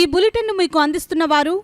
ఈ బులెటిన్ మీకు అందిస్తున్న వారు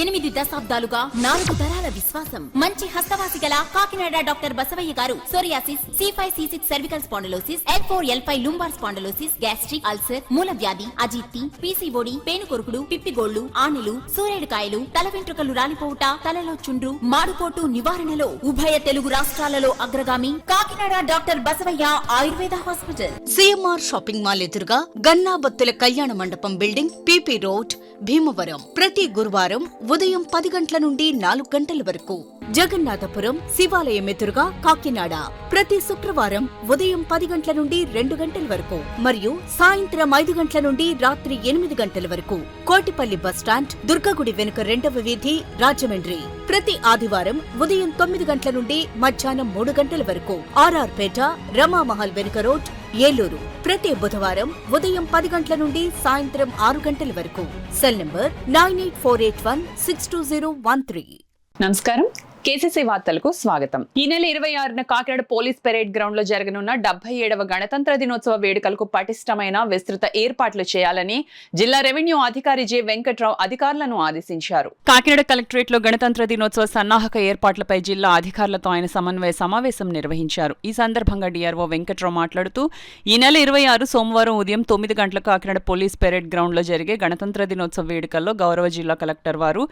8 దశాబ్దాలుగా 4 తరాల విశ్వాసం. మంచి హస్తవాసి గల కాకినాడ డాక్టర్ బసవయ్య గారు psoriasis, C5C6 cervical spondylosis, L4L5 lumbar spondylosis, gastric ulcer, మూల వ్యాధి, అజీర్తి, పీసీఓడి, పేనుకొరుకుడు, పిప్పిగోళ్లు, ఆనెలు, సూరేడుకాయలు, తల వెంట్రుకలు రాలిపోవుట, తలలో చుండ్రు, మాడుపోటు నివారణలో ఉభయ తెలుగు రాష్ట్రాలలో అగ్రగామి Kakinada doctor Basavayya Ayurveda hospital. CMR shopping mall ఎదురుగా గన్నాబత్తుల కళ్యాణ మండపం బిల్డింగ్, పిపి రోడ్, భీమవరం. ప్రతి గురువారం ఉదయం 10 గంటల నుండి 4 గంటల వరకు. జగన్నాథపురం శివాలయం ఎదురుగా కాకినాడ ప్రతి శుక్రవారం ఉదయం 10 గంటల నుండి 2 గంటల వరకు మరియు సాయంత్రం 5 గంటల నుండి రాత్రి 8 గంటల వరకు. కోటిపల్లి బస్టాండ్, దుర్గగుడి వెనుక 2వ వీధి, రాజమండ్రి. ప్రతి ఆదివారం ఉదయం 9 గంటల నుండి మధ్యాహ్నం 3 గంటల వరకు. ఆర్ఆర్ పేట, రమామహల్ వెనుక రోడ్, ఏలూరు. ప్రతి బుధవారం ఉదయం 10 గంటల నుండి సాయంత్రం 6 గంటల వరకు. Cell number 9848162013. నమస్కారం. కేసీసీ వార్తలకు స్వాగతం. ఈ నెల 26న కాకినాడ పోలీస్ పెరేడ్ గ్రౌండ్ లో జరగనున్న 77వ గణతంత్ర దినోత్సవ వేడుకలకు పటిష్టమైన విస్తృత ఏర్పాట్లు చేయాలని జిల్లా రెవెన్యూ అధికారి జె వెంకట్రావు అధికారులను ఆదేశించారు. కాకినాడ కలెక్టరేట్ లో గణతంత్ర దినోత్సవ సన్నాహక ఏర్పాట్లపై జిల్లా అధికారులతో ఆయన సమన్వయ సమావేశం నిర్వహించారు. ఈ సందర్భంగా డిఆర్ఓ వెంకట్రావు మాట్లాడుతూ ఈ నెల 26 సోమవారం ఉదయం 9 గంటలకు కాకినాడ పోలీస్ పెరేడ్ గ్రౌండ్ లో జరిగే గణతంత్ర దినోత్సవ వేడుకల్లో గౌరవ జిల్లా కలెక్టర్ వారు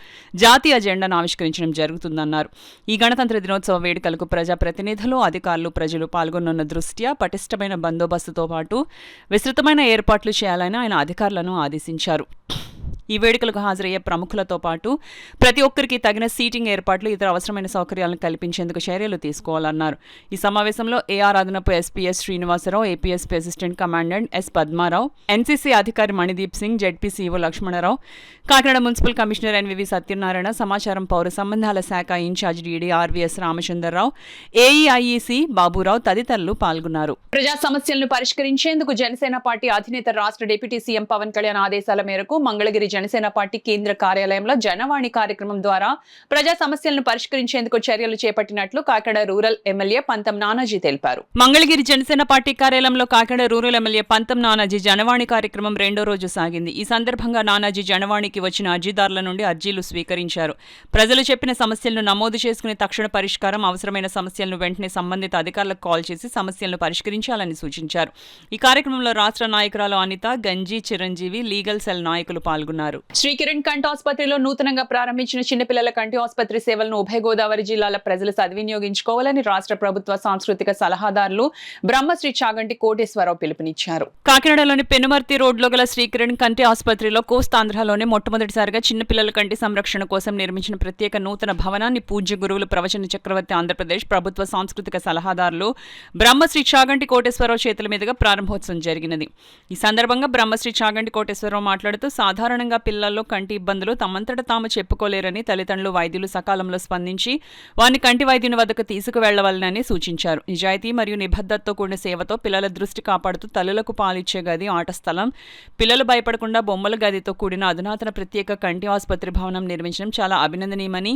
జాతీయ జెండాను ఆవిష్కరించడం జరుగుతుందన్నారు. ఈ గణతంత్ర దినోత్సవ వేడుకలకు ప్రజాప్రతినిధులు, అధికారులు, ప్రజలు పాల్గొనున్న దృష్ట్యా పటిష్టమైన బందోబస్తుతో పాటు విస్తృతమైన ఏర్పాట్లు చేయాలని ఆయన అధికారులను ఆదేశించారు. ఈ వేడుకలకు హాజరయ్యే ప్రముఖులతో పాటు ప్రతి ఒక్కరికి తగిన సీటింగ్ ఏర్పాట్లు, ఇతర అవసరమైన సౌకర్యాలను కల్పించేందుకు చర్యలు తీసుకోవాలన్నారు. ఈ సమావేశంలో ఏఆర్ అదనపు SP S Srinivasarao, APSP assistant commandant S Padmarao, NCC అధికారి Manideep Singh, ZPCO Lakshmanarao, Kakinada municipal commissioner NVV Satyanarayana, సమాచారం పౌర సంబంధాల శాఖ incharge DD RVS Ramachandrarao, AEIEC Baburao తదితరులు పాల్గొన్నారు. ప్రజా సమస్యలను పరిష్కరించేందుకు జనసేన పార్టీ అధినేత రాష్ట్ర డిప్యూటీ సీఎం పవన్ కళ్యాణ్ ఆదేశాల మేరకు మంగళగిరి జనసేన పార్టీ కేంద్ర కార్యాలయంలో జనవాణి కార్యక్రమం ద్వారా ప్రజా సమస్యలను పరిష్కరించేందుకు చర్యలు చేపట్టినట్లు కాకినాడ రూరల్ ఎమ్మెల్యే పంతం నానాజీ తెలిపారు. మంగళగిరి జనసేన పార్టీ కార్యాలయంలో కాకినాడ రూరల్ ఎమ్మెల్యే పంతం నానాజీ జనవాణి కార్యక్రమం 2వ రోజు సాగింది. ఈ సందర్భంగా నానాజీ జనవాణికి వచ్చిన అర్జీదారుల నుండి అర్జీలు స్వీకరించారు. ప్రజలు చెప్పిన సమస్యలను నమోదు చేసుకుని తక్షణ పరిష్కారం, అవసరమైన సమస్యలను వెంటనే సంబంధిత అధికారులకు కాల్ చేసి సమస్యలను పరిష్కరించాలని సూచించారు. ఈ కార్యక్రమంలో రాష్ట్ర నాయకురాలు అనిత, గంజి, చిరంజీవి, లీగల్ సెల్ నాయకులు పాల్గొన్నారు. శ్రీ కిరణ్ కంటి ఆసుపత్రిలో నూతనంగా ప్రారంభించిన చిన్నపిల్లల కంటి ఆసుపత్రి సేవలను ఉభయ గోదావరి జిల్లాల ప్రజలు సద్వినియోగించుకోవాలని రాష్ట్ర ప్రభుత్వ సాంస్కృతిక సలహాదారులు బ్రహ్మశ్రీ చాగంటి కోటేశ్వరరావు పిలుపునిచ్చారు. కాకినాడలోని పెనుమర్తి రోడ్లో గల శ్రీ కిరణ్ కంటి ఆసుపత్రిలో కోస్తాంధ్రలోనే మొట్టమొదటిసారిగా చిన్నపిల్లల కంటి సంరక్షణ కోసం నిర్మించిన ప్రత్యేక నూతన భవనాన్ని పూజ్య గురువులు ప్రవచన చక్రవర్తి ఆంధ్రప్రదేశ్ ప్రభుత్వ సాంస్కృతిక సలహాదారులు బ్రహ్మశ్రీ చాగంటి కోటేశ్వరరావు చేతుల మీదుగా ప్రారంభోత్సవం జరిగినది. ఈ సందర్భంగా బ్రహ్మశ్రీ చాగంటి కోటేశ్వరరావు మాట్లాడుతూ సాధారణంగా పిల్లల్లో కంటి ఇబ్బందులు తమంతట తాము చెప్పుకోలేరని, తల్లిదండ్రులు, వైద్యులు సకాలంలో స్పందించి వారిని కంటి వైద్యుని వద్దకు తీసుకువెళ్లవాలని సూచించారు. నిజాయితీ మరియు నిబద్ధతతో కూడిన సేవతో పిల్లల దృష్టి కాపాడుతూ తల్లులకు పాలిచ్చే గది, ఆట స్థలం, పిల్లలు భయపడకుండా బొమ్మల గదితో కూడిన అధునాతన ప్రత్యేక కంటి ఆసుపత్రి భవనం నిర్మించడం చాలా అభినందనీయమని,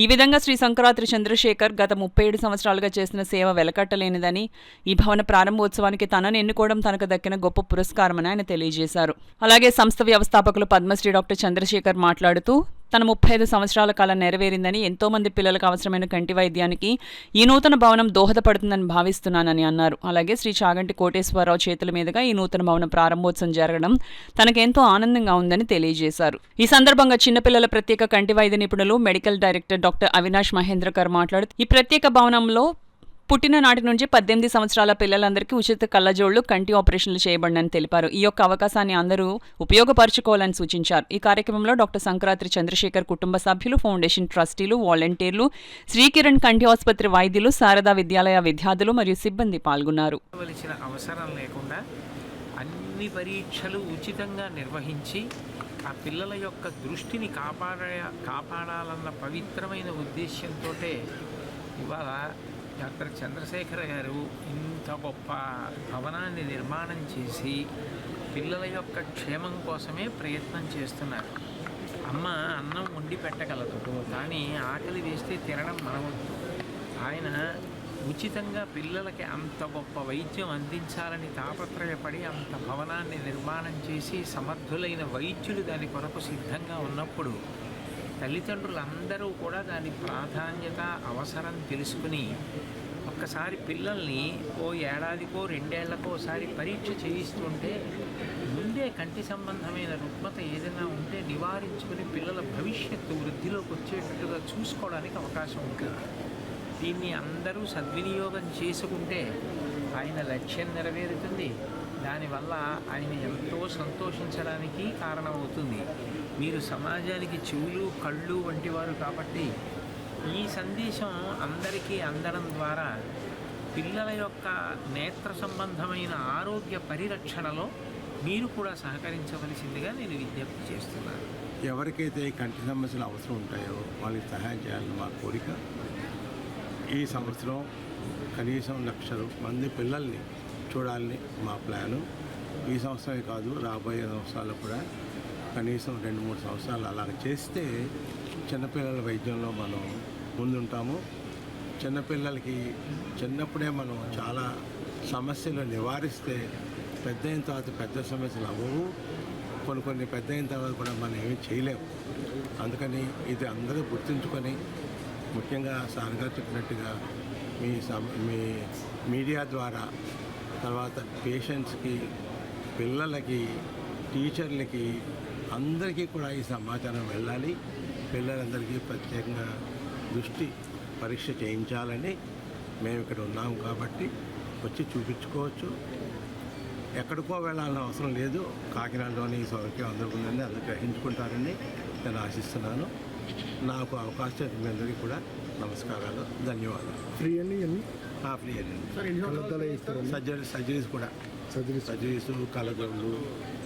ఈ విధంగా శ్రీ సంక్రాంతి చంద్రశేఖర్ గత 37 సంవత్సరాలుగా చేసిన సేవ వెలకట్టలేనిదని, ఈ భవన ప్రారంభోత్సవానికి తనను ఎన్నుకోవడం తనకు దక్కిన గొప్ప పురస్కారమని ఆయన తెలియజేశారు. అలాగే సంస్థ వ్యవస్థాపకులు పద్మశ్రీ డాక్టర్ చంద్రశేఖర్ మాట్లాడుతూ తన 35 సంవత్సరాల కాలం నెరవేరిందని, ఎంతో మంది పిల్లలకు అవసరమైన కంటి వైద్యానికి ఈ నూతన భవనం దోహదపడుతుందని భావిస్తున్నానని అన్నారు. అలాగే శ్రీ చాగంటి కోటేశ్వరరావు చేతుల మీదుగా ఈ నూతన భవనం ప్రారంభోత్సవం జరగడం తనకెంతో ఆనందంగా ఉందని తెలియజేశారు. ఈ సందర్భంగా చిన్నపిల్లల ప్రత్యేక కంటి వైద్య నిపుణులు medical director doctor Avinash Mahendrakar మాట్లాడుతూ ఈ ప్రత్యేక భవనంలో పుట్టిన నాటి నుంచి 18 సంవత్సరాల పిల్లలందరికీ ఉచిత కళ్లజోళ్లు, కంటి ఆపరేషన్లు చేయబడినని తెలిపారు. ఈ యొక్క అవకాశాన్ని అందరూ ఉపయోగపరచుకోవాలని సూచించారు. ఈ కార్యక్రమంలో డాక్టర్ సంక్రాంతి చంద్రశేఖర్ కుటుంబ సభ్యులు, ఫౌండేషన్ ట్రస్టీలు, వాలంటీర్లు, శ్రీకిరణ్ కంటి ఆసుపత్రి వైద్యులు, శారదా విద్యాలయ విద్యార్థులు మరియు సిబ్బంది పాల్గొన్నారు. అవసరం లేకుండా అన్ని పరీక్షలు ఉచితంగా నిర్వహించి ఆ పిల్లల యొక్క దృష్టిని కాపాడాలన్న పవిత్రమైన ఉద్దేశ్యంతో ఇవాళ డాక్టర్ చంద్రశేఖర్ గారు ఇంత గొప్ప భవనాన్ని నిర్మాణం చేసి పిల్లల యొక్క క్షేమం కోసమే ప్రయత్నం చేస్తున్నారు. అమ్మ అన్నం వండి పెట్టగలదు, కానీ ఆకలి వేస్తే తినడం మనవద్దు. ఆయన ఉచితంగా పిల్లలకి అంత గొప్ప వైద్యం అందించాలని తాపత్రయపడి అంత భవనాన్ని నిర్మాణం చేసి సమర్థులైన వైద్యులు దాని కొరకు సిద్ధంగా ఉన్నప్పుడు తల్లిదండ్రులందరూ కూడా దాని ప్రాధాన్యత అవసరం తెలుసుకుని ఒక్కసారి పిల్లల్ని ఓ ఏడాదికో 2 ఏళ్లకోసారి పరీక్ష చేయిస్తుంటే ముందే కంటి సంబంధమైన రుగ్మత ఏదైనా ఉంటే నివారించుకుని పిల్లల భవిష్యత్తు వృద్ధిలోకి వచ్చేటట్టుగా చూసుకోవడానికి అవకాశం ఉంటుంది. దీన్ని అందరూ సద్వినియోగం చేసుకుంటే ఆయన లక్ష్యం నెరవేరుతుంది. దానివల్ల ఆయన ఎంతో సంతోషించడానికి కారణమవుతుంది. మీరు సమాజానికి చెవులు కళ్ళు వంటి వారు కాబట్టి ఈ సందేశం అందరికీ అందడం ద్వారా పిల్లల యొక్క నేత్ర సంబంధమైన ఆరోగ్య పరిరక్షణలో మీరు కూడా సహకరించవలసిందిగా నేను విజ్ఞప్తి చేస్తున్నాను. ఎవరికైతే కంటి సమస్యలు అవసరం ఉంటాయో వాళ్ళకి సహాయం చేయాలని మా కోరిక. ఈ సంవత్సరం కనీసం 1,00,000 మంది పిల్లల్ని చూడాలని మా ప్లాను. ఈ సంవత్సరమే కాదు, రాబోయే సంవత్సరాలు కూడా కనీసం 2-3 సంవత్సరాలు అలాగ చేస్తే చిన్నపిల్లల వైద్యంలో మనం ముందుంటాము. చిన్నపిల్లలకి చిన్నప్పుడే మనం చాలా సమస్యలు నివారిస్తే పెద్ద అయిన తర్వాత పెద్ద సమస్యలు అవ్వవు. కొన్ని పెద్ద అయిన తర్వాత కూడా మనం ఏమీ చేయలేము. అందుకని ఇది అందరూ గుర్తుంచుకొని, ముఖ్యంగా సార్ గారు చెప్పినట్టుగా మీ మీడియా ద్వారా, తర్వాత పేషెంట్స్కి, పిల్లలకి, టీచర్లకి అందరికీ కూడా ఈ సమాచారం వెళ్ళాలి. పిల్లలందరికీ ప్రత్యేకంగా దృష్టి పరీక్ష చేయించాలని మేము ఇక్కడ ఉన్నాము కాబట్టి వచ్చి చూపించుకోవచ్చు. ఎక్కడికో వెళ్ళాలని అవసరం లేదు. కాకినాడలోని ఈ సౌకర్యం అందరికీ ఉందని అందరూ గ్రహించుకుంటారని నేను ఆశిస్తున్నాను. నాకు అవకాశం ఇచ్చిన మీ అందరికీ కూడా నమస్కారాలు, ధన్యవాదాలు. ఫ్రీ అండి అన్ని ఫ్రీ అండి. సర్జరీస్ కూడా, సర్జరీస్, కళ్ళజోళ్ళు.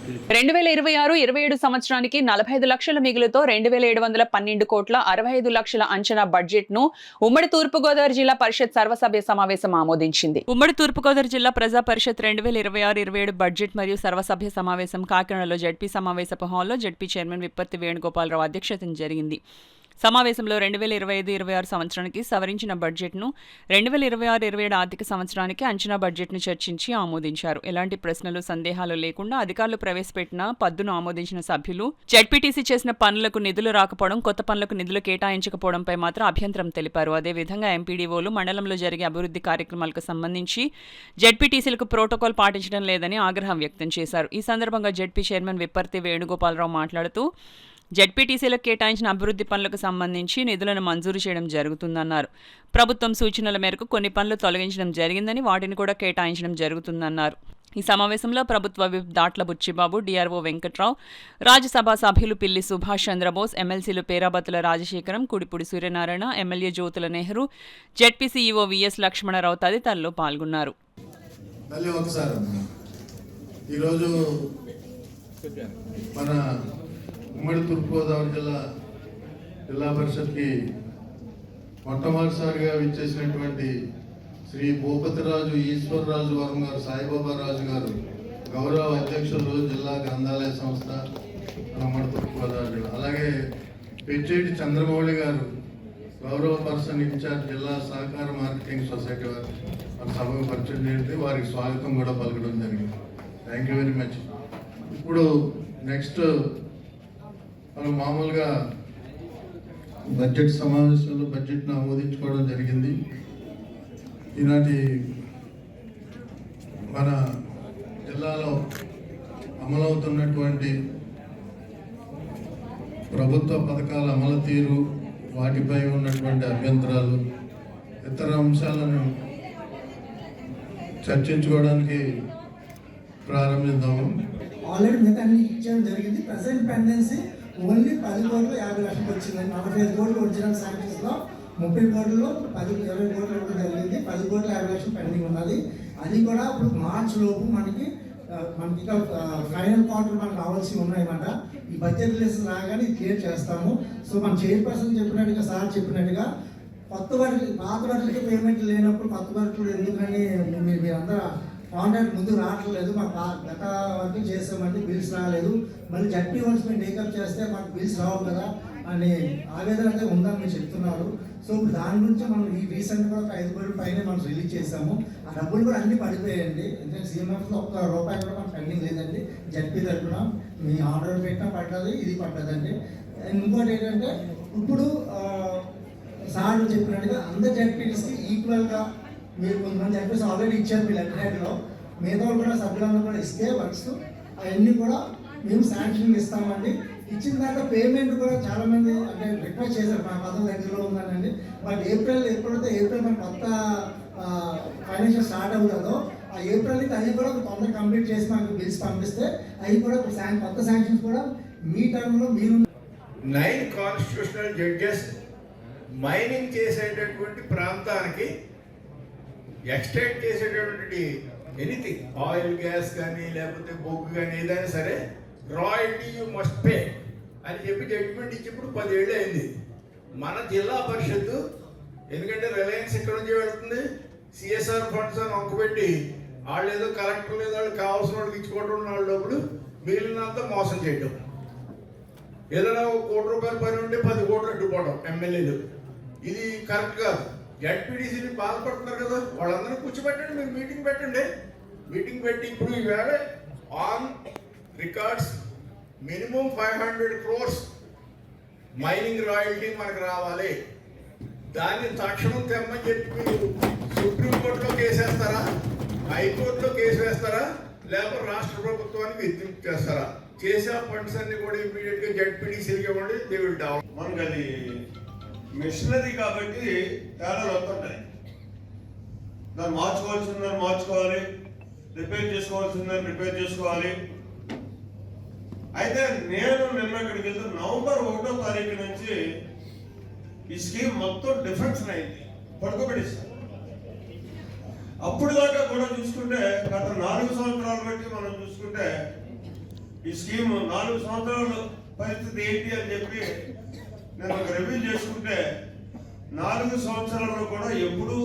2026-27 సంవత్సరానికి 45 లక్షల మిగులుతో 2,712 కోట్ల 65 లక్షల అంచనా బడ్జెట్ ను ఉమ్మడి తూర్పుగోదావరి జిల్లా పరిషత్ సర్వసభ్య సమావేశం ఆమోదించింది. ఉమ్మడి తూర్పుగోదావరి జిల్లా ప్రజా పరిషత్ 2026-27 బడ్జెట్ మరియు సర్వసభ్య సమావేశం కాకినాడలో జడ్పీ సమావేశపు హాల్లో జడ్పీ చైర్మన్ విప్పర్తి వేణుగోపాలరావు అధ్యక్షతన జరిగింది. సమావేశంలో 2025-26 సంవత్సరానికి సవరించిన బడ్జెట్ను 2026-27 ఆర్థిక సంవత్సరానికి అంచనా బడ్జెట్ను చర్చించి ఆమోదించారు. ఎలాంటి ప్రశ్నలు, సందేహాలు లేకుండా అధికారులు ప్రవేశపెట్టిన పద్దును ఆమోదించిన సభ్యులు జడ్పీటీసీ చేసిన పనులకు నిధులు రాకపోవడం, కొత్త పనులకు నిధులు కేటాయించకపోవడంపై మాత్రం అభ్యంతరం తెలిపారు. అదేవిధంగా ఎంపీడీఓలు మండలంలో జరిగే అభివృద్ధి కార్యక్రమాలకు సంబంధించి జడ్పీటీసీలకు ప్రోటోకాల్ పాటించడం లేదని ఆగ్రహం వ్యక్తం చేశారు. ఈ సందర్భంగా జడ్పీ చైర్మన్ విప్పర్తి వేణుగోపాలరావు మాట్లాడుతూ జడ్పీటీసీలకు కేటాయించిన అభివృద్ధి పనులకు సంబంధించి నిధులను మంజూరు చేయడం జరుగుతుందన్నారు. ప్రభుత్వం సూచనల మేరకు కొన్ని పనులు తొలగించడం జరిగిందని, వాటిని కూడా కేటాయించడం జరుగుతుందన్నారు. ఈ సమావేశంలో ప్రభుత్వ విప్ దాట్ల బుచ్చిబాబు, డిఆర్ఓ వెంకట్రావు, రాజ్యసభ సభ్యులు పిల్లి సుభాష్ చంద్రబోస్, ఎమ్మెల్సీలు Perabathula Rajasekharam, Kudipudi Suryanarayana, MLA Jyothula Nehru, ZP CEO VS Lakshmanarao తదితరులు పాల్గొన్నారు. ఈరోజు మన ఉమ్మడి తూర్పుగోదావరి జిల్లా పరిషత్కి మొట్టమొదటిసారిగా విచ్చేసినటువంటి శ్రీ భూపతిరాజు ఈశ్వర్రాజు వర్మ గారు, సాయిబాబా రాజు గారు, గౌరవ అధ్యక్షులు జిల్లా గ్రంథాలయ సంస్థ ఉమ్మడి తూర్పుగోదావరి జిల్లా, అలాగే పెచ్చేటి చంద్రమౌళి గారు, గౌరవ పర్సన్ ఇన్ఛార్జ్ జిల్లా సహకార మార్కెటింగ్ సొసైటీ వారు మన సభకు పరిచయం చేస్తే వారికి స్వాగతం కూడా పలకడం జరిగింది. Thank you very much. ఇప్పుడు నెక్స్ట్ మనం మామూలుగా బడ్జెట్ సమావేశంలో బడ్జెట్ను ఆమోదించుకోవడం జరిగింది. ఈనాటి మన జిల్లాలో అమలవుతున్నటువంటి ప్రభుత్వ పథకాల అమలు తీరు, వాటిపై ఉన్నటువంటి అభ్యంతరాలు, ఇతర అంశాలను చర్చించుకోవడానికి ప్రారంభిద్దాము. ఆల్రెడీ మెకానిక్ ఇచ్చడం జరిగింది. ప్రజెంట్ పెండెన్సీ ఓన్లీ 10 కోట్లు 50 లక్షలకు వచ్చింది. 45 కోట్లు ఒరిజినల్ శాంక్షన్స్లో 30 కోట్లలో 20 కోట్లు ఇవ్వడం జరిగింది. 10 కోట్ల 50 లక్షలు పెండింగ్ ఉన్నది. అది కూడా ఇప్పుడు మార్చ్ లోపు మనకి ఇంకా ఫైనల్ క్వార్టర్ మనకు రావాల్సి ఉన్నాయన్నమాట. ఈ బడ్జెట్ రిలీజ్ రాగానే క్లియర్ చేస్తాము. సో మన చైర్పర్సన్ చెప్పినట్టుగా, సార్ చెప్పినట్టుగా కొత్త వాటికి, పాత వాటికి పేమెంట్ లేనప్పుడు కొత్త వాటికి ఎందుకని మీరందరూ కాంట్రాక్ట్ ముందు రావట్లేదు. మాకు గత వరకు చేసామంటే బిల్స్ రాలేదు. మళ్ళీ జడ్పీ వన్స్ మేము టేకప్ చేస్తే మాకు బిల్స్ రావు కదా అని ఆవేదన అయితే ఉందని మీరు చెప్తున్నారు. సో ఇప్పుడు దాని గురించి మనం ఈ రీసెంట్ కూడా 5 కోట్ల పైన మనం రిలీజ్ చేసాము. ఆ డబ్బులు కూడా అన్ని పడిపోయాయండి. ఎందుకంటే సీఎంఎఫ్లో ఒక్క రూపాయి కూడా మనం పెండింగ్ లేదండి. జడ్పీ తరఫున మీ ఆర్డర్ పెట్టినా పడ్డది, ఇది పడ్డదండి. ఇంకోటి ఏంటంటే ఇప్పుడు సార్ చెప్పినట్టుగా అందరు జడ్పీటీస్కి ఈక్వల్గా మీరు కొంతమంది జడ్పీస్ ఆల్రెడీ ఇచ్చారు మీ లెటర్ హెడ్లో, మిగతా కూడా సభ్యులందరూ కూడా ఇస్తే వర్క్స్ అవన్నీ కూడా మేము శాంక్షన్ ఇస్తామండి. ఇచ్చిన దాంట్లో పేమెంట్ కూడా చాలామంది అంటే రిక్వెస్ట్ చేశారు, మా పదవి దగ్గరలో ఉందనండి. బట్ ఎప్పుడైతే ఏప్రిల్ మన కొత్త ఫైనాన్షియల్ స్టార్ట్ అవుతుందో ఆ ఏప్రిల్కి అవి కూడా తొందరగా కంప్లీట్ చేసి మనకు బిల్స్ పంపిస్తే అవి కూడా కొత్త శాంక్షన్స్ కూడా మీ టర్మ్లో మీరు 9 కాన్స్టిట్యూషనల్ జడ్జెస్ మైనింగ్ చేసేటటువంటి ప్రాంతానికి ఎక్స్టెండ్ చేసేటటువంటి ఎనీథింగ్ ఆయిల్ గ్యాస్ కానీ లేకపోతే బొగ్గు కానీ ఏదైనా సరే రాయల్టీ యూ మస్ట్ పే అని చెప్పి జడ్జిమెంట్ ఇచ్చి ఇప్పుడు 10 ఏళ్ళు అయింది. మన జిల్లా పరిషత్తు ఎందుకంటే రిలయన్స్ ఇక్కడ నుంచి వెళ్తుంది, సిఎస్ఆర్ ఫండ్స్ అని ఒక్కబెట్టి వాళ్ళు ఏదో కలెక్టర్ లేదు వాళ్ళు కావాల్సిన వాళ్ళకి ఇచ్చుకోవడం వాళ్ళ డబ్బులు మిగిలినంత మోసం చేయడం. ఏదైనా ₹1 కోటి పని ఉంటే 10 కోట్లు అడ్డుకోవడం ఎమ్మెల్యేలు, ఇది కరెక్ట్ కాదు. జడ్పీడీసీని బాధపడుతున్నారు కదా, వాళ్ళందరూ కూర్చోబెట్టండి, మీరు మీటింగ్ పెట్టండి. మీటింగ్ పెట్టి ఇప్పుడు ఈవేళ on records minimum 500 crores mining royalty మనకు రావాలి. దాన్ని తక్షణం తెమ్మని చెప్పి మీరు సుప్రీంకోర్టులో కేసు వేస్తారా, హైకోర్టులో కేసు వేస్తారా, లేకపోతే రాష్ట్ర ప్రభుత్వానికి విజ్ఞప్తి చేస్తారా? చేసే ఫండ్స్ అన్ని కూడా ఇమీడియట్ గా జడ్పీడీసీకి ఇవ్వండి. They will down. మనకు అది మిషనరీ కాబట్టి తేడాలు వస్తుంటాయి. దాన్ని మార్చుకోవాల్సిందని మార్చుకోవాలి, రిపేర్ చేసుకోవాల్సిందని రిపేర్ చేసుకోవాలి. అయితే నేను నిన్న ఇక్కడికి వెళ్తే నవంబర్ 1వ తారీఖు నుంచి ఈ స్కీమ్ మొత్తం డిఫెన్స్ అయింది, పడుకోబెట్టేసారు. అప్పుడు దాకా కూడా చూసుకుంటే గత 4 సంవత్సరాలు బట్టి మనం చూసుకుంటే ఈ స్కీమ్ 4 సంవత్సరాల పరిస్థితి ఏంటి అని చెప్పి నేను ఒక రివ్యూ చేసుకుంటే 4 సంవత్సరాల్లో కూడా ఎప్పుడు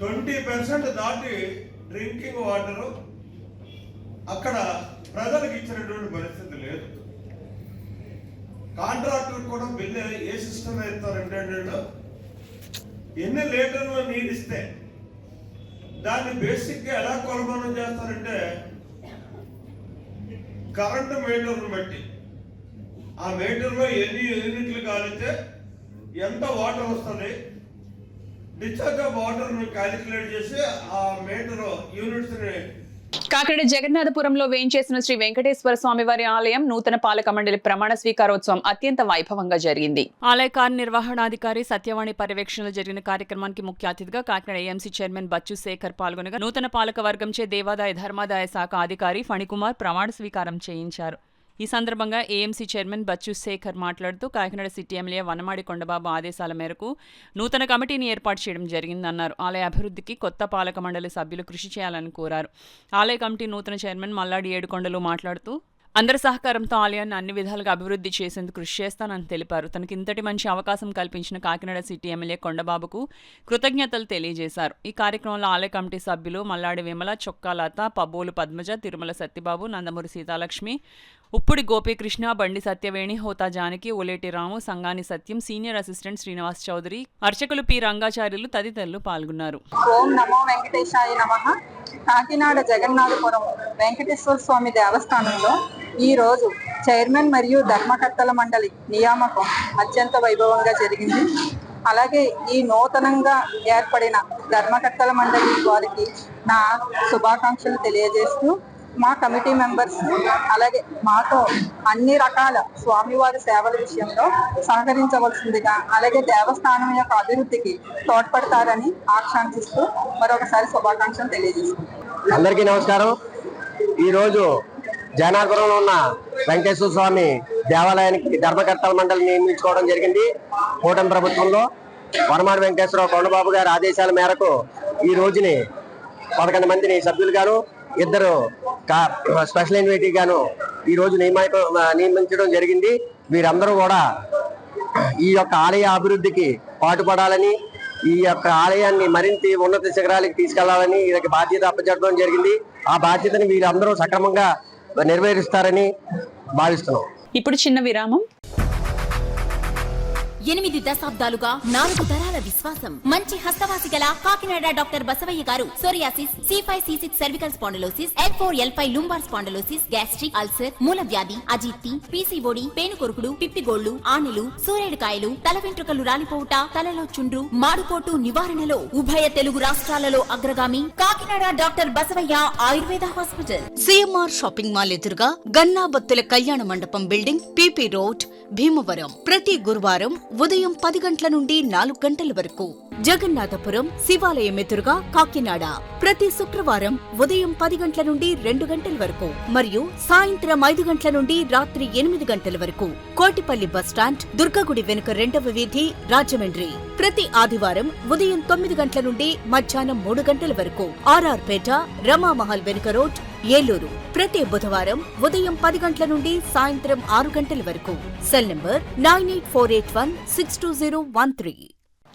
20% దాటి డ్రింకింగ్ వాటర్ అక్కడ ప్రజలకు ఇచ్చినటువంటి పరిస్థితి లేదు. కాంట్రాక్టర్ కూడా బిల్లు ఏ సిస్టమ్ ఇస్తారంటే ఎన్ని లీటర్లు నీరు ఇస్తే దాన్ని బేసిక్గా ఎలా కొలమానం చేస్తారంటే కరెంటు మీటర్ను బట్టి ఆ మీటర్లో ఎన్ని యూనిట్లు కాలితే ఎంత వాటర్ వస్తుంది, డిశ్చార్జ్ ఆఫ్ వాటర్ను క్యాలిక్యులేట్ చేసి ఆ మీటర్ యూనిట్స్ని. కాకినాడ జగన్నాథపురంలో వేయించేసిన శ్రీ వెంకటేశ్వర స్వామి వారి ఆలయం నూతన పాలక మండలి ప్రమాణ స్వీకారోత్సవం అత్యంత వైభవంగా జరిగింది. ఆలయ కార్యనిర్వహణాధికారి సత్యవాణి పర్యవేక్షణలో జరిగిన కార్యక్రమానికి ముఖ్య అతిథిగా కాకినాడ ఏఎంసీ చైర్మన్ బచ్చు శేఖర్ పాల్గొనగా నూతన పాలక వర్గంచే దేవాదాయ ధర్మాదాయ శాఖ అధికారి ఫణికుమార్ ప్రమాణ స్వీకారం చేయించారు. ఈ సందర్భంగా ఏఎంసీ చైర్మన్ బచ్చు శేఖర్ మాట్లాడుతూ కాకినాడ సిటీ ఎమ్మెల్యే వనమాడి కొండబాబు ఆదేశాల మేరకు నూతన కమిటీని ఏర్పాటు చేయడం జరిగిందన్నారు. ఆలయ అభివృద్ధికి కొత్త పాలక మండలి సభ్యులు కృషి చేయాలని కోరారు. ఆలయ కమిటీ నూతన చైర్మన్ మల్లాడి ఏడుకొండలు మాట్లాడుతూ అందరి సహకారంతో ఆలయాన్ని అన్ని విధాలుగా అభివృద్ధి చేసేందుకు కృషి చేస్తానని తెలిపారు. తనకి ఇంతటి మంచి అవకాశం కల్పించిన కాకినాడ సిటీ ఎమ్మెల్యే కొండబాబుకు కృతజ్ఞతలు తెలియజేశారు. ఈ కార్యక్రమంలో ఆలయ కమిటీ సభ్యులు మల్లాడి విమల, చొక్కాలత, పబ్బోలు పద్మజ, తిరుమల సత్యబాబు, నందమూరి సీతాలక్ష్మి, ఉప్పుడి గోపీకృష్ణ, బండి సత్యవేణి, హోతా జానకి, ఓలేటి రాము, సంగాని సత్యం, సీనియర్ అసిస్టెంట్ శ్రీనివాస్ చౌదరి, అర్చకులు పి రంగాచార్యులు తదితరులు పాల్గొన్నారు. ఓం నమో వెంకటేశాయ నమః. కాకినాడ జగన్నాథపురం వెంకటేశ్వర స్వామి దేవస్థానంలో ఈరోజు చైర్మన్ మరియు ధర్మకర్తల మండలి నియామకం అత్యంత వైభవంగా జరిగింది. అలాగే ఈ నూతనంగా ఏర్పడిన ధర్మకర్తల మండలి వారికి నా శుభాకాంక్షలు తెలియజేస్తూ మా కమిటీ మెంబర్స్ అలాగే మాతో అన్ని రకాల స్వామివారి సేవల విషయంలో సహకరించవలసిందిగా అలాగే దేవస్థానం యొక్క అభివృద్ధికి తోడ్పడతారని ఆకాంక్షిస్తూ మరొకసారి శుభాకాంక్షలు తెలియజేస్తున్నాను. అందరికీ నమస్కారం. ఈరోజు జగన్నాథపురంలో ఉన్న వెంకటేశ్వర స్వామి దేవాలయానికి ధర్మకర్తల మండలి నియమించుకోవడం జరిగింది. కూటమి ప్రభుత్వంలో వనమాడి వెంకటేశ్వరరావు కొండబాబు గారి ఆదేశాల మేరకు ఈ రోజుని 11 మందిని సభ్యులుగాను 2 స్పెషల్ ఇన్వైటీ గాను ఈ రోజు నియమించడం జరిగింది. వీరందరూ కూడా ఈ యొక్క ఆలయ అభివృద్ధికి పాటుపడాలని, ఈ యొక్క ఆలయాన్ని మరింత ఉన్నత శిఖరాలకు తీసుకెళ్లాలని వీళ్ళకి బాధ్యత అప్పచెప్పడం జరిగింది. ఆ బాధ్యతని వీరందరూ సక్రమంగా నెరవేరుస్తారని భావిస్తున్నాం. ఇప్పుడు చిన్న విరామం. 8 దశాబ్దాలుగా 4 తరాల విశ్వాసం. మంచి హస్తవాసి గల కాకినాడ డాక్టర్ బసవయ్య గారు psoriasis, C5C6 cervical spondylosis, L4L5 lumbar spondylosis, gastric ulcer, మూల వ్యాధి, అజీర్తి, PCOD, పేనుకొరుకుడు, పిప్పిగోళ్లు, ఆనెలు, సూరేడుకాయలు, తల వెంట్రుకలు రాలిపోవుట, తలలో చుండ్రు, మాడుకోటు నివారణలో ఉభయ తెలుగు రాష్ట్రాలలో అగ్రగామి Kakinada doctor Basavayya Ayurveda hospital. CMR shopping mall ఎదురుగా గన్నాబత్తుల కళ్యాణ మండపం బిల్డింగ్, PP రోడ్, భీమవరం. ప్రతి గురువారం ఉదయం 10 గంటల నుండి 4 గంటల వరకు. జగన్నాథపురం శివాలయం ఎదురుగా కాకినాడ ప్రతి శుక్రవారం ఉదయం 10 గంటల నుండి 2 గంటల వరకు మరియు సాయంత్రం 5 గంటల నుండి రాత్రి 8 గంటల వరకు. కోటిపల్లి బస్టాండ్, దుర్గగుడి వెనుక 2వ వీధి, రాజమండ్రి. ప్రతి ఆదివారం ఉదయం 9 గంటల నుండి మధ్యాహ్నం 3 గంటల వరకు. RR పేట, రమామహల్ వెనుక రోడ్, ఏలూరు. ప్రతి బుధవారం ఉదయం 10 గంటల నుండి సాయంత్రం 6 గంటల వరకు. Cell number 9848162013.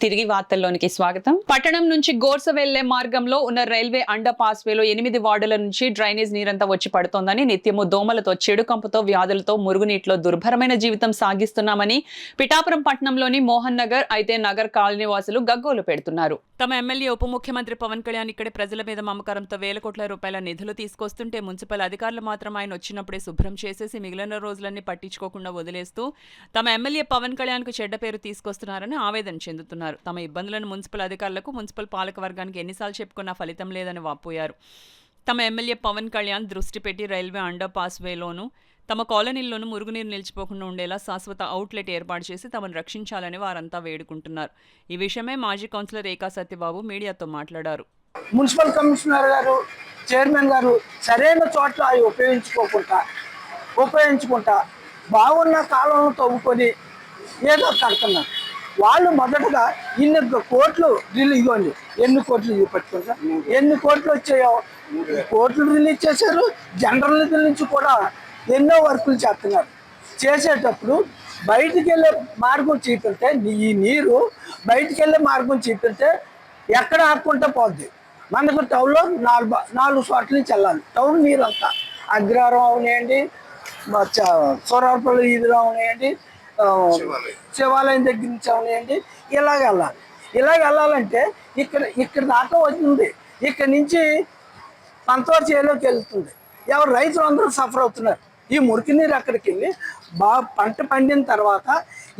తిరిగి వార్తల్లోనికి స్వాగతం. పట్టణం నుంచి గోర్స వెళ్లే మార్గంలో ఉన్న రైల్వే అండర్ పాస్ వేలో 8 వార్డుల నుంచి డ్రైనేజ్ నీరంతా వచ్చి పడుతోందని, నిత్యము దోమలతో, చెడు కంపుతో, వ్యాధులతో, మురుగునీటిలో దుర్భరమైన జీవితం సాగిస్తున్నామని పిఠాపురం పట్టణంలోని మోహన్ నగర్, అయితే నగర్ కాలనీ వాసులు గగ్గోలు పెడుతున్నారు. తమ ఎమ్మెల్యే ఉప ముఖ్యమంత్రి పవన్ కళ్యాణ్ ఇక్కడే ప్రజల మీద మమకారంతో వేల కోట్ల రూపాయల నిధులు తీసుకొస్తుంటే మున్సిపల్ అధికారులు మాత్రం ఆయన వచ్చినప్పుడే శుభ్రం చేసేసి మిగిలిన రోజులన్నీ పట్టించుకోకుండా వదిలేస్తూ తమ ఎమ్మెల్యే పవన్ కళ్యాణ్ కు చెడ్డ పేరు తీసుకొస్తున్నారని ఆవేదన చెందుతున్నారు. తమ ఇబ్బందులను మున్సిపల్ అధికారులకు, మున్సిపల్ పాలక వర్గానికి ఎన్నిసార్లు చెప్పుకున్నా ఫలితం లేదని వాపోయారు. తమ ఎమ్మెల్యే పవన్ కళ్యాణ్ దృష్టి పెట్టి రైల్వే అండర్ పాస్ వేలోనూ తమ కాలనీల్లోనూ మురుగునీరు నిలిచిపోకుండా ఉండేలా శాశ్వత అవుట్లెట్ ఏర్పాటు చేసి తమను రక్షించాలని వారంతా వేడుకుంటున్నారు. ఈ విషయమై మాజీ కౌన్సిలర్ రేఖా సత్యబాబు మీడియాతో మాట్లాడారు. మున్సిపల్ కమిషనర్ గారు, చైర్మన్ గారు సరైన చోట్ల అవి ఉపయోగించుకుంటా బాగున్న కాలంలో తవ్వుకొని ఏదో కడుతున్నారు. వాళ్ళు మొదటగా ఇన్ని కోట్లు ఇవ్వండి, ఎన్ని కోట్లు చూపెట్టుకుంటా, ఎన్ని కోట్లు వచ్చాయో కోట్లు రిలీజ్ చేశారు. జనరల్ నిధుల నుంచి కూడా ఎన్నో వర్కులు చేస్తున్నారు. చేసేటప్పుడు బయటికి వెళ్ళే మార్గం చూపితే, ఈ నీరు బయటికి వెళ్ళే మార్గం చూపితే ఎక్కడ ఆక్కుంటా పోద్ది. మనకు టౌన్లో 4 చోట్ల నుంచి వెళ్ళాలి. టౌన్ నీరు అంతా అగ్రహారం అవనివ్వండి, సోరారపల్లి ఈదులో అవనివ్వండి, శివాలయం దగ్గర నుంచి అవనివ్వండి, ఇలాగ వెళ్ళాలంటే ఇక్కడ దాకా వచ్చింది. ఇక్కడ నుంచి పంతవర చేలోకి వెళ్తుంది. ఎవరు రైతులు అందరూ సఫర్ అవుతున్నారు. ఈ మురికి నీరు అక్కడికి వెళ్ళి పంట పండిన తర్వాత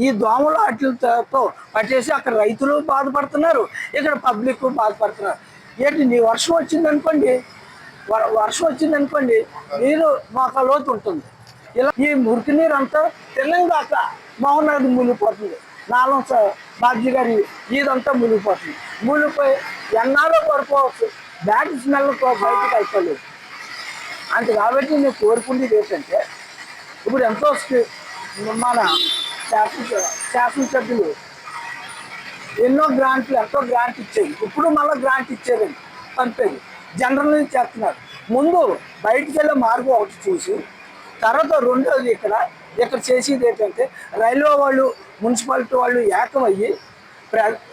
ఈ దోమలు వాటితో పట్టేసి అక్కడ రైతులు బాధపడుతున్నారు, ఇక్కడ పబ్లిక్ బాధపడుతున్నారు. ఏంటి నీ వర్షం వచ్చిందనుకోండి నీరు మాకు లోతు ఉంటుంది. ఇలా ఈ మురికి నీరు అంతా తెలంగాణ మోహన్ నగర్ మునిగిపోతుంది. నాలుగు బాబ్జీ గారి ఇదంతా మునిగిపోతుంది. మునిగిపోయి ఎన్నారో పడిపోవచ్చు, బ్యాడ్ స్మెల్ బయటకు అయిపోలేదు. అంతే కాబట్టి నేను కోరుకునేది ఏంటంటే, ఇప్పుడు ఎంతో మన శాసనసభ్యులు ఎంతో గ్రాంట్ ఇచ్చేది. ఇప్పుడు మళ్ళీ గ్రాంట్ ఇచ్చేదండి, పంపేది జనరల్ నుంచి చేస్తున్నారు. ముందు బయటికి వెళ్ళే మార్గం ఒకటి చూసి, తర్వాత రెండోది ఇక్కడ చేసేది ఏంటంటే, రైల్వే వాళ్ళు, మున్సిపాలిటీ వాళ్ళు ఏకమయ్యి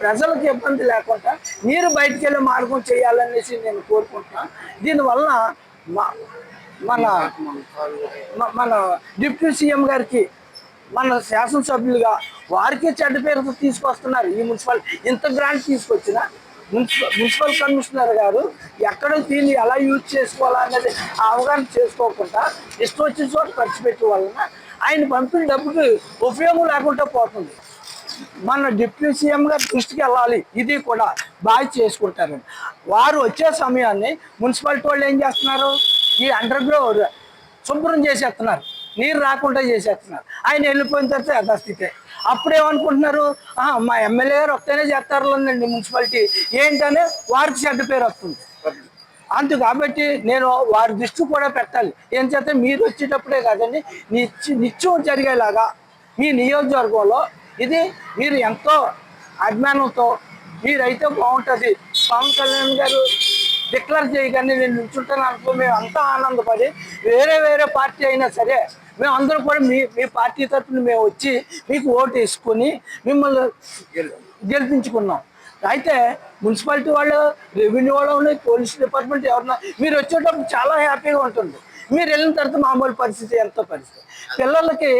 ప్రజలకు ఇబ్బంది లేకుండా నీరు బయటికి వెళ్ళే మార్గం చేయాలనేసి నేను కోరుకుంటున్నాను. దీనివల్ల మన డిప్యూటీ సీఎం గారికి, మన శాసనసభ్యులుగా వారికి చెడ్డ పేరు తీసుకొస్తున్నారు. ఈ మున్సిపల్ ఇంత గ్రాంట్ తీసుకొచ్చిన మున్సిపల్ కమిషనర్ గారు ఎక్కడ దీన్ని ఎలా యూజ్ చేసుకోవాలనేది అవగాహన చేసుకోకుండా ఇష్టం వచ్చిన చోట ఖర్చు పెట్టే వలన ఆయన పంపిన డబ్బుకి ఉపయోగం లేకుండా పోతుంది. మన డిప్యూటీ సీఎం గారి దృష్టికి వెళ్ళాలి. ఇది కూడా బాగా చేసుకుంటారు. వారు వచ్చే సమయాన్ని మున్సిపాలిటీ వాళ్ళు ఏం చేస్తున్నారు, ఈ అండర్ గ్రౌండ్ శుభ్రం చేసేస్తున్నారు, నీరు రాకుండా చేసేస్తున్నారు. ఆయన వెళ్ళిపోయిన తర్వాత యథాస్థితే. అప్పుడేమనుకుంటున్నారు, మా ఎమ్మెల్యే గారు వస్తేనే చేస్తారులేండి మున్సిపాలిటీ ఏంటనే వారికి చెడ్డ పేరు వస్తుంది. అందు కాబట్టి నేను వారి దృష్టి కూడా పెట్టాలి. ఏం చేస్తే మీరు వచ్చేటప్పుడే కాదండి, నిత్యం జరిగేలాగా మీ నియోజకవర్గంలో ఇది మీరు ఎంతో అభిమానంతో మీరైతే బాగుంటుంది. పవన్ కళ్యాణ్ గారు డిక్లేర్ చేయగానే నేను నిల్చుంటాను అనుకో, మేము అంతా ఆనందపడి వేరే పార్టీ అయినా సరే మేము అందరూ కూడా మీ పార్టీ తరఫున మేము వచ్చి మీకు ఓటు వేసుకొని మిమ్మల్ని గెలిపించుకున్నాం. అయితే మున్సిపాలిటీ వాళ్ళు, రెవెన్యూ వాళ్ళు, పోలీస్ డిపార్ట్మెంట్ ఎవరన్నా మీరు వచ్చేటప్పుడు చాలా హ్యాపీగా ఉంటుంది. మీరు వెళ్ళిన తర్వాత మామూలు పరిస్థితి, ఎంతో పరిస్థితి. పిల్లలకి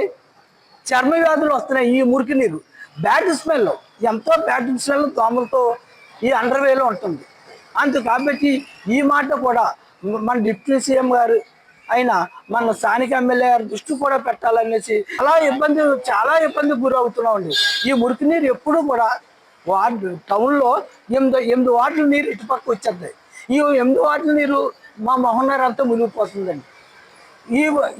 చర్మ వ్యాధులు వస్తున్నాయి. ఈ మురికి నీరు బ్యాడ్ స్మెల్, ఎంతో బ్యాడ్ స్మెల్ దోమలతో ఈ అండర్వేలో ఉంటుంది. అందు కాబట్టి ఈ మాట కూడా మన డిప్యూటీ సీఎం గారు అయినా మన స్థానిక ఎమ్మెల్యే గారి దృష్టి కూడా పెట్టాలనేసి చాలా ఇబ్బంది గురవుతున్నామండి. ఈ మురికి నీరు ఎప్పుడు కూడా టౌన్లో 8 వార్డుల నీరు ఇటుపక్క వచ్చేద్దాయి. ఈ 8 వార్డుల నీరు మా మొహన్నర అంతా మునిగిపోతుందండి.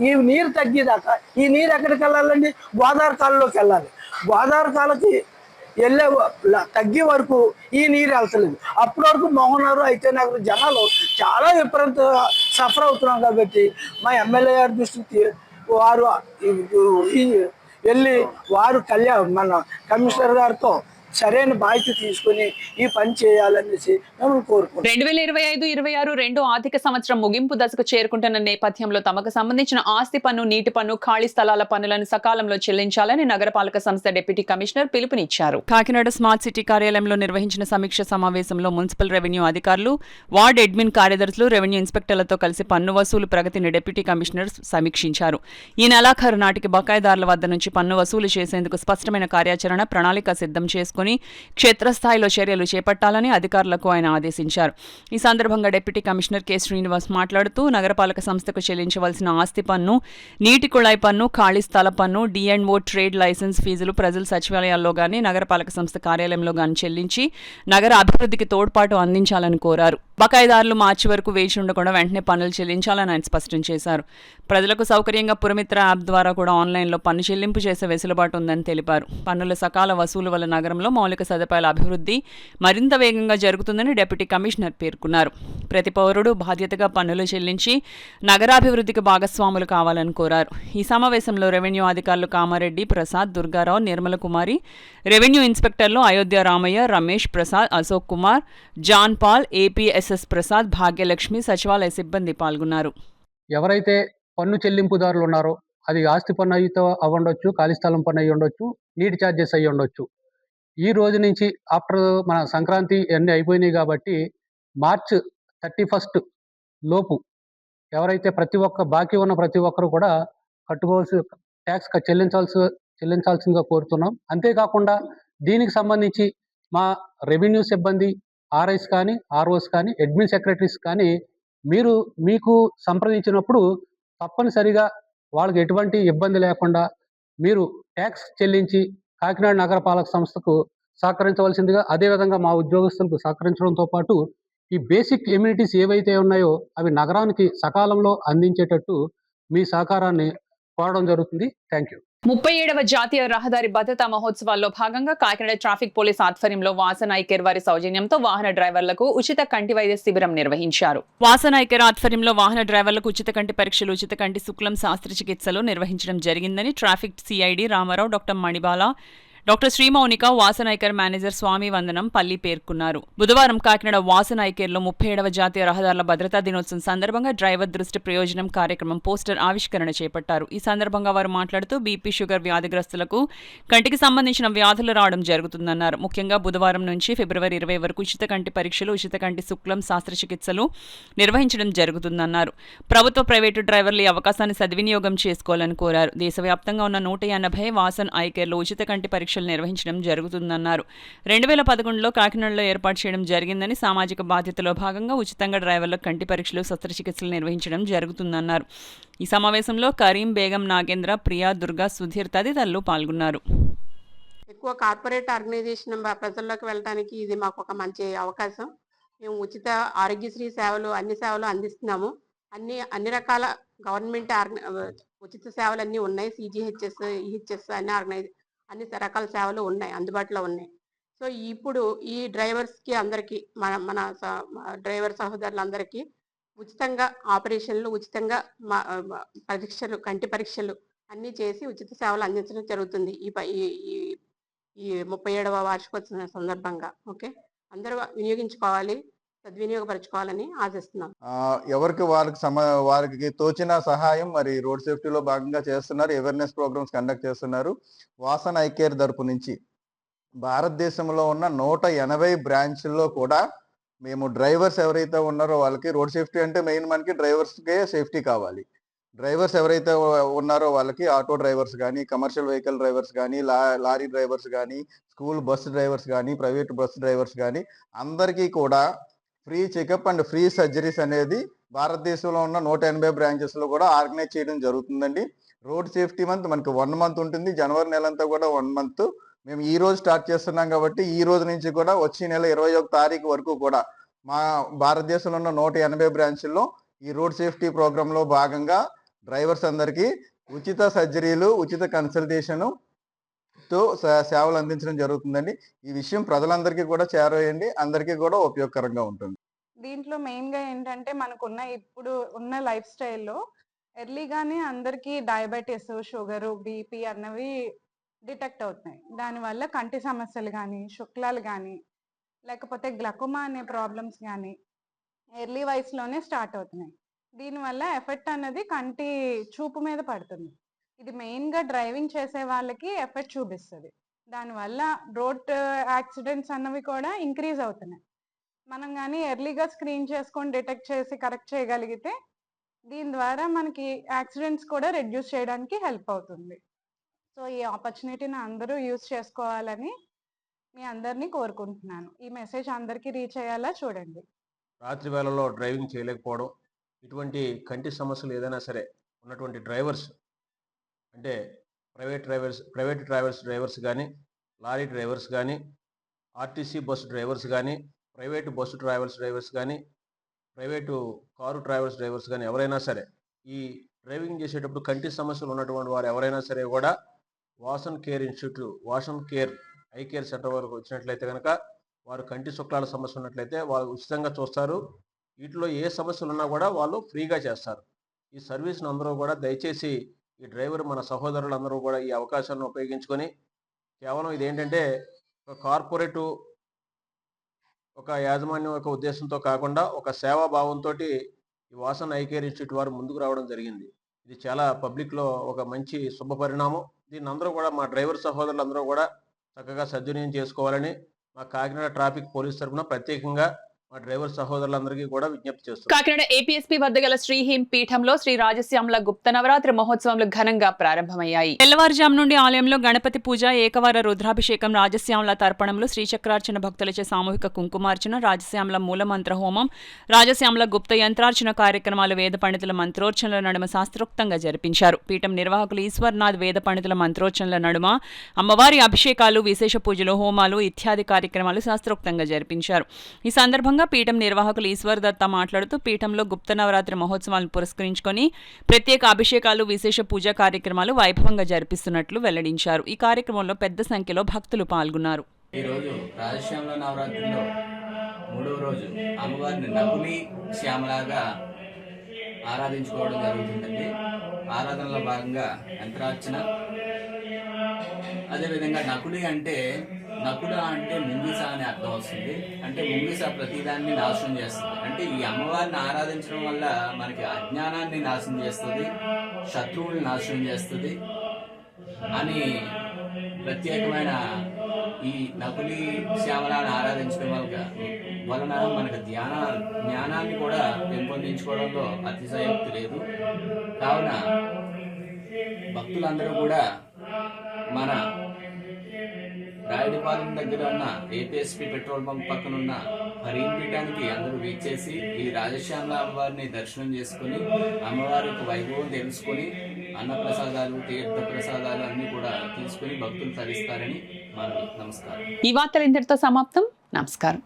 ఈ నీరు తగ్గేదాకా ఈ నీరు ఎక్కడికి వెళ్ళాలండి? గోదావరి కాలంలోకి వెళ్ళాలి. గోదావరి కాలకి వెళ్ళే తగ్గే వరకు ఈ నీరు వెళ్తలేదు. అప్పటి వరకు మోహనరు అయితే నాకు జనాలు చాలా విపరీతంగా సఫర్ అవుతున్నాం. కాబట్టి మా ఎమ్మెల్యే గారి దృష్టికి వారు వెళ్ళి వారు మన కమిషనర్ గారితో సరైన బాధ్యత తీసుకుని ఈ పని చేయాలనేసి మేము కోరుకుంటున్నాం. 2025-26 రెండో ఆర్థిక సంవత్సరం ముగింపు దశకు చేరుకుంటున్న నేపథ్యంలో తమకు సంబంధించిన ఆస్తి పన్ను, నీటి పన్ను, ఖాళీ స్థలాల పన్నులను సకాలంలో చెల్లించాలని నగరపాలక సంస్థ డిప్యూటీ కమిషనర్ పిలుపునిచ్చారు. కాకినాడ స్మార్ట్ సిటీ కార్యాలయంలో నిర్వహించిన సమీక్ష సమావేశంలో మున్సిపల్ రెవెన్యూ అధికారులు, వార్డ్ అడ్మిన్ కార్యదర్శులు, రెవెన్యూ ఇన్స్పెక్టర్లతో కలిసి పన్ను వసూలు ప్రగతిని డిప్యూటీ కమిషనర్ సమీక్షించారు. ఈ నెలాఖరు నాటికి బకాయిదారుల వద్ద నుంచి పన్ను వసూలు చేసేందుకు స్పష్టమైన కార్యాచరణ ప్రణాళిక సిద్ధం చేసుకుని క్షేత్రస్థాయిలో చర్యలు చేపట్టాలని అధికారులకు ఆయన ఆదేశించారు. ఈ సందర్భంగా డిప్యూటీ కమిషనర్ కె శ్రీనివాస్ మాట్లాడుతూ నగరపాలక సంస్థకు చెల్లించవలసిన ఆస్తి పన్ను, నీటి కుళాయి పన్ను, ఖాళీ స్థల పన్ను, D&O ట్రేడ్ లైసెన్స్ ఫీజులు ప్రజల సచివాలయాల్లో గానీ, నగరపాలక సంస్థ కార్యాలయంలో గానీ చెల్లించి నగర అభివృద్ధికి తోడ్పాటు అందించాలని కోరారు. బకాయిదారులు మార్చి వరకు వేచి ఉండకుండా వెంటనే పన్నులు చెల్లించాలని ఆయన స్పష్టం చేశారు. ప్రజలకు సౌకర్యంగా పురమిత్ర యాప్ ద్వారా కూడా ఆన్లైన్లో పన్ను చెల్లింపు చేసే వెసులుబాటు ఉందని తెలిపారు. పన్నుల సకాల వసూలు వల్ల నగరంలో మౌలిక సదుపాయాల అభివృద్ధి మరింత వేగంగా జరుగుతుందని డిప్యూటీ కమిషనర్ పేర్కొన్నారు. ప్రతి పౌరుడు బాధ్యతగా పన్నులు చెల్లించి నగరాభివృద్ధికి భాగస్వాములు కావాలని కోరారు. ఈ సమావేశంలో రెవెన్యూ అధికారులు కామారెడ్డి, ప్రసాద్, దుర్గారావు, నిర్మల కుమారి, రెవెన్యూ ఇన్స్పెక్టర్లు Ayodhya Ramayya, Ramesh, Prasad, Ashok Kumar, John Paul, APSS Prasad, Bhagyalakshmi, సచివాలయ సిబ్బంది పాల్గొన్నారు. ఎవరైతే పన్ను చెల్లింపుదారులు ఉన్నారో అది ఆస్తి పన్ను అయితే అవ్వండొచ్చు, ఖాళీ స్థలం పన్ను అయ్యి ఉండొచ్చు, నీటి ఛార్జెస్ అయ్యి ఉండొచ్చు. ఈ రోజు నుంచి ఆఫ్టర్ మన సంక్రాంతి అన్నీ అయిపోయినాయి కాబట్టి మార్చ్ 31 లోపు ఎవరైతే బాకీ ఉన్న ప్రతి ఒక్కరు కూడా కట్టుకోవాల్సి ట్యాక్స్ చెల్లించాల్సిందిగా కోరుతున్నాం. అంతేకాకుండా దీనికి సంబంధించి మా రెవెన్యూ సిబ్బంది, RIs కానీ, ROs కానీ, అడ్మిన్ సెక్రటరీస్ కానీ మీకు సంప్రదించినప్పుడు తప్పనిసరిగా వాళ్ళకి ఎటువంటి ఇబ్బంది లేకుండా మీరు ట్యాక్స్ చెల్లించి కాకినాడ నగరపాలక సంస్థకు సహకరించవలసిందిగా, అదేవిధంగా మా ఉద్యోగస్తులకు సహకరించడంతో పాటు ఈ బేసిక్ ఎమ్యూనిటీస్ ఏవైతే ఉన్నాయో అవి నగరానికి సకాలంలో అందించేటట్టు మీ సహకారాన్ని కోరడం జరుగుతుంది. Thank you. 37వ జాతీయ రహదారి భద్రతా మహోత్సవాల్లో భాగంగా కాకినాడ ట్రాఫిక్ పోలీస్ ఆధ్వర్యంలో వాసన ఐకేర్ వారి సౌజన్యంతో వాహన డ్రైవర్లకు ఉచిత కంటి వైద్య శిబిరం నిర్వహించారు. వాసన ఐకేర్ ఆధ్వర్యంలో వాహన డ్రైవర్లకు ఉచిత కంటి పరీక్షలు, ఉచిత కంటి శుక్లం శస్త్రచికిత్సలు నిర్వహించడం జరిగిందని traffic CID Ramarao, doctor Manibala, doctor Srimounika, Vasan eye care manager స్వామి వందనం పల్లి పేర్కొన్నారు. బుధవారం కాకినాడ వాసన ఐకేర్లో 37వ జాతీయ రహదారుల భద్రతా దినోత్సవం సందర్భంగా డ్రైవర్ దృష్టి ప్రయోజనం కార్యక్రమం పోస్టర్ ఆవిష్కరణ చేపట్టారు. ఈ సందర్భంగా వారు మాట్లాడుతూ BP, షుగర్ వ్యాధిగ్రస్తులకు కంటికి సంబంధించిన వ్యాధులు రావడం జరుగుతుందన్నారు. ముఖ్యంగా బుధవారం నుంచి ఫిబ్రవరి 20 వరకు ఉచిత కంటి పరీక్షలు, ఉచిత కంటి శుక్లం శస్త్రచికిత్సలు నిర్వహించడం జరుగుతుందన్నారు. ప్రభుత్వ, ప్రైవేటు డ్రైవర్లు ఈ అవకాశాన్ని సద్వినియోగం చేసుకోవాలని కోరారు. దేశవ్యాప్తంగా ఉన్న 180 వాసన్ ఐకేర్లో ఉచిత కంటి పరీక్షలు నిర్వహించడం జరుగుతుందన్నారు. 2011లో కాకినాడలో ఏర్పాటు చేయడం జరిగిందని, సామాజిక బాధ్యతలో భాగంగా ఉచితంగా డ్రైవర్లకు కంటి పరీక్షలు, శస్త్రచికిత్సలు నిర్వహించడం జరుగుతుందన్నారు. ఈ సమావేశంలో కరీం, బేగం, నాగేంద్ర, ప్రియా, దుర్గా, సుధీర్ తదితరులు పాల్గొన్నారు. ఎక్కువ కార్పొరేట్ ఆర్గనైజేషన్ ప్రజల్లోకి వెళ్ళడానికి ఇది మాకు ఒక మంచి అవకాశం. మేము ఉచిత ఆరోగ్యశ్రీ సేవలు, అన్ని సేవలు అందిస్తున్నాము. అన్ని రకాల గవర్నమెంట్ ఉచిత సేవలు అన్నీ ఉన్నాయి. CGHS, EHS అన్ని రకాల సేవలు ఉన్నాయి, అందుబాటులో ఉన్నాయి. సో ఇప్పుడు ఈ డ్రైవర్స్కి అందరికీ మన డ్రైవర్ సహోదరులందరికీ ఉచితంగా ఆపరేషన్లు, ఉచితంగా పరీక్షలు, కంటి పరీక్షలు అన్నీ చేసి ఉచిత సేవలు అందించడం జరుగుతుంది ఈ 37వ వార్షికోత్సవం సందర్భంగా. ఓకే, అందరూ వినియోగించుకోవాలి, సద్వినియోగపరచుకోవాలని ఆశిస్తున్నాం. ఎవరికి వారికి తోచిన సహాయం మరి రోడ్ సేఫ్టీలో భాగంగా చేస్తున్నారు. అవేర్నెస్ ప్రోగ్రామ్స్ కండక్ట్ చేస్తున్నారు. వాసన ఐకేర్ తరపు నుంచి భారతదేశంలో ఉన్న 180 బ్రాంచ్ల్లో కూడా మేము డ్రైవర్స్ ఎవరైతే ఉన్నారో వాళ్ళకి రోడ్ సేఫ్టీ అంటే మెయిన్ మనకి డ్రైవర్స్కే సేఫ్టీ కావాలి. డ్రైవర్స్ ఎవరైతే ఉన్నారో వాళ్ళకి ఆటో డ్రైవర్స్ కానీ, కమర్షియల్ వెహికల్ డ్రైవర్స్ కానీ, లారీ డ్రైవర్స్ కానీ, స్కూల్ బస్ డ్రైవర్స్ కానీ, ప్రైవేట్ బస్ డ్రైవర్స్ కానీ అందరికీ కూడా free checkup and free surgeries అనేది భారతదేశంలో ఉన్న 180 బ్రాంచెస్లో కూడా ఆర్గనైజ్ చేయడం జరుగుతుందండి. రోడ్ సేఫ్టీ మంత్ మనకి 1 మంత్ ఉంటుంది. జనవరి నెలంతా కూడా 1 మంత్. మేము ఈ రోజు స్టార్ట్ చేస్తున్నాం కాబట్టి ఈ రోజు నుంచి కూడా వచ్చే నెల 21 తారీఖు వరకు కూడా మా భారతదేశంలో ఉన్న 180 బ్రాంచ్ల్లో ఈ రోడ్ సేఫ్టీ ప్రోగ్రాంలో భాగంగా డ్రైవర్స్ అందరికీ ఉచిత సర్జరీలు, ఉచిత కన్సల్టేషను తో సేవలు అందించడం జరుగుతుందండి. ఈ విషయం ప్రజలందరికీ కూడా చేరవేయండి, అందరికీ కూడా ఉపయోగకరంగా ఉంటుంది. దీంట్లో మెయిన్గా ఏంటంటే మనకున్న ఇప్పుడు ఉన్న లైఫ్ స్టైల్లో ఎర్లీగానే అందరికీ డయాబెటీస్, షుగరు, బీపీ అన్నవి డిటెక్ట్ అవుతున్నాయి. దానివల్ల కంటి సమస్యలు కానీ, శుక్లాలు కానీ, లేకపోతే గ్లకోమా అనే ప్రాబ్లమ్స్ కానీ ఎర్లీ వయసులోనే స్టార్ట్ అవుతున్నాయి. దీనివల్ల ఎఫెక్ట్ అనేది కంటి చూపు మీద పడుతుంది. ఇది మెయిన్గా డ్రైవింగ్ చేసే వాళ్ళకి ఎఫెక్ట్ చూపిస్తుంది. దానివల్ల రోడ్ యాక్సిడెంట్స్ అన్నవి కూడా ఇంక్రీజ్ అవుతున్నాయి. మనం కానీ ఎర్లీగా స్క్రీన్ చేసుకొని డిటెక్ట్ చేసి కరెక్ట్ చేయగలిగితే దీని ద్వారా మనకి యాక్సిడెంట్స్ కూడా రెడ్యూస్ చేయడానికి హెల్ప్ అవుతుంది. సో ఈ ఆపర్చునిటీని అందరూ యూజ్ చేసుకోవాలని మీ అందరినీ కోరుకుంటున్నాను. ఈ మెసేజ్ అందరికీ రీచ్ అయ్యేలా చూడండి. రాత్రి వేళల్లో డ్రైవింగ్ చేయలేకపోవడం, ఇటువంటి కంటి సమస్యలు ఏదైనా సరే ఉన్నటువంటి డ్రైవర్స్ అంటే ప్రైవేట్ డ్రైవర్స్ కానీ, లారీ డ్రైవర్స్ కానీ, ఆర్టీసీ బస్సు డ్రైవర్స్ కానీ, ప్రైవేటు బస్సు డ్రైవర్స్ కానీ, ప్రైవేటు కారు డ్రైవర్స్ కానీ ఎవరైనా సరే ఈ డ్రైవింగ్ చేసేటప్పుడు కంటి సమస్యలు ఉన్నటువంటి వారు ఎవరైనా సరే కూడా Vasan care institute, Vasan care I care centre వరకు వచ్చినట్లయితే కనుక వారు కంటి శుక్లాల సమస్య ఉన్నట్లయితే వాళ్ళు ఉచితంగా చూస్తారు. వీటిలో ఏ సమస్యలు ఉన్నా కూడా వాళ్ళు ఫ్రీగా చేస్తారు. ఈ సర్వీస్ను అందరూ కూడా దయచేసి ఈ డ్రైవర్ మన సహోదరులందరూ కూడా ఈ అవకాశాలను ఉపయోగించుకొని కేవలం ఇదేంటంటే ఒక కార్పొరేటు ఒక యాజమాన్యం యొక్క ఉద్దేశంతో కాకుండా ఒక సేవాభావంతో ఈ వాసన్ ఐ కేర్ ఇన్స్టిట్యూట్ వారు ముందుకు రావడం జరిగింది. ఇది చాలా పబ్లిక్లో ఒక మంచి శుభ పరిణామం. దీన్ని అందరూ కూడా మా డ్రైవర్ సహోదరులందరూ కూడా చక్కగా సద్వినియోగం చేసుకోవాలని మా కాకినాడ ట్రాఫిక్ పోలీస్ తరఫున ప్రత్యేకంగా మా డ్రైవర్ సహోదరులందరికీ కూడా విజ్ఞప్తి చేస్తున్నాం. కాకినాడ ఏపీఎస్పీ వద్ద గల శ్రీహిం పీఠంలో శ్రీ రాజశ్యామల గుప్త నవరాత్రి మహోత్సవాలు ఘనంగా ప్రారంభమయ్యాయి. తెల్లవారుజాము నుండి ఆలయంలో గణపతి పూజ, ఏకవార రుద్రాభిషేకం, రాజశ్యామల తర్పణంలో శ్రీచక్రార్చన, భక్తులచే సామూహిక కుంకుమార్చన, రాజశ్యామల మూలమంత్ర హోమం, రాజశ్యామల గుప్త యంత్రార్చన కార్యక్రమాలు వేద పండితుల మంత్రోర్చనల నడుమ శాస్త్రోక్తంగా జరిపించారు. పీఠం నిర్వాహకులు ఈశ్వర్నాథ్ వేద పండితుల మంత్రోర్చనల నడుమ అమ్మవారి అభిషేకాలు, విశేష పూజలు, హోమాలు ఇత్యాది కార్యక్రమాలు శాస్త్రోక్తంగా జరిపించారు. ఈ సందర్భంగా పీఠం నిర్వాహకులు ఈశ్వర్ దత్త మాట్లాడుతూ పీఠంలో గుప్త నవరాత్రి మహోత్సవాలను పురస్కరించుకొని ప్రత్యేక అభిషేకాలు, విశేష పూజా కార్యక్రమాలు వైభవంగా జరిపిస్తున్నట్లు వెల్లడించారు. ఈ కార్యక్రమంలో పెద్ద సంఖ్యలో భక్తులు పాల్గొన్నారు. ఈరోజు రాజశ్యామల నవరాత్రిలో 3వ రోజు అమ్మవారిని నకులి శ్యామలాగా ఆరాధించుకోవడం జరుగుతుందండి. ఆరాధనలో భాగంగా యంత్రార్చన, అదేవిధంగా నకులి అంటే నకుల అంటే ముంగిస అనే అర్థం వస్తుంది. అంటే ముంగిస ప్రతిదాన్ని నాశనం చేస్తుంది. అంటే ఈ అమ్మవారిని ఆరాధించడం వల్ల మనకి అజ్ఞానాన్ని నాశనం చేస్తుంది, శత్రువుల్ని నాశనం చేస్తుంది అని ప్రత్యేకమైన ఈ నకులి శ్యామలాన్ని ఆరాధించడం వలన మనకు జ్ఞానాన్ని కూడా పెంపొందించుకోవడంలో అతిశయోక్తి లేదు. కావున భక్తులందరూ కూడా మన రాయుడిపాలెం దగ్గర ఉన్న ఏపీఎస్పీ పెట్రోల్ బంక్ పక్కన ఉన్న హరిపీఠానికి అందరూ వీచేసి ఈ రాజశ్యామల అమ్మవారిని దర్శనం చేసుకుని అమ్మవారి యొక్క వైభవం తెలుసుకొని అన్నప్రసాదాలు, తీర్థ ప్రసాదాలు అన్ని కూడా తీసుకుని భక్తులు తరిస్తారని మనవి. నమస్కారం. ఈ వార్తలు ఇంతటితో సమాప్తం. నమస్కారం.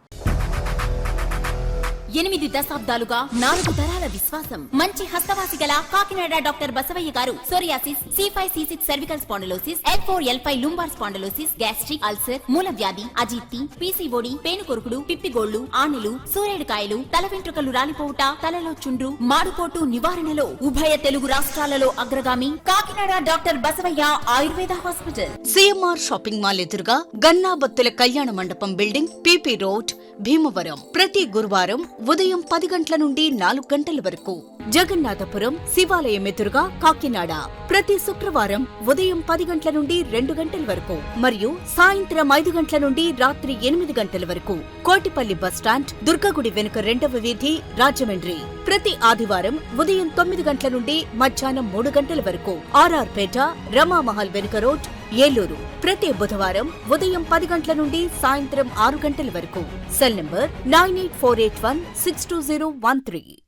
8 దశాబ్దాలుగా 4 తరాల విశ్వాసం. మంచి హస్తవాసి గల కాకినాడ డాక్టర్ బసవయ్య గారు psoriasis, C5, C6 cervical spondylosis, L4, L5 lumbar spondylosis, gastric ulcer, మూల వ్యాధి, అజీర్తి, పీసీఓడి, పేనుకొరుకుడు, పిప్పిగోళ్లు, ఆనెలు, సూరేడుకాయలు, తల వెంట్రుకలు రాలిపోవుట, తలలో చుండ్రు, మాడుకోటు నివారణలో ఉభయ తెలుగు రాష్ట్రాలలో అగ్రగామి Kakinada doctor Basavayya Ayurveda hospital. CMR shopping mall ఎదురుగా గన్నాబత్తుల కళ్యాణ మండపం బిల్డింగ్, పీపీ రోడ్, భీమవరం. ప్రతి గురువారం ఉదయం 10 గంటల నుండి 4 గంటల వరకు. జగన్నాథపురం శివాలయం ఎదురుగా కాకినాడ ప్రతి శుక్రవారం ఉదయం 10 గంటల నుండి 2 గంటల వరకు మరియు సాయంత్రం 5 గంటల నుండి రాత్రి 8 గంటల వరకు. కోటిపల్లి బస్టాండ్, దుర్గగుడి వెనుక 2వ వీధి, రాజమండ్రి. ప్రతి ఆదివారం ఉదయం 9 గంటల నుండి మధ్యాహ్నం 3 గంటల వరకు. ఆర్ఆర్ పేట, రమామహల్ వెనుక రోడ్, ఏలూరు. ప్రతి బుధవారం ఉదయం 10 గంటల నుండి సాయంత్రం 6 గంటల వరకు. Cell number 9848162013.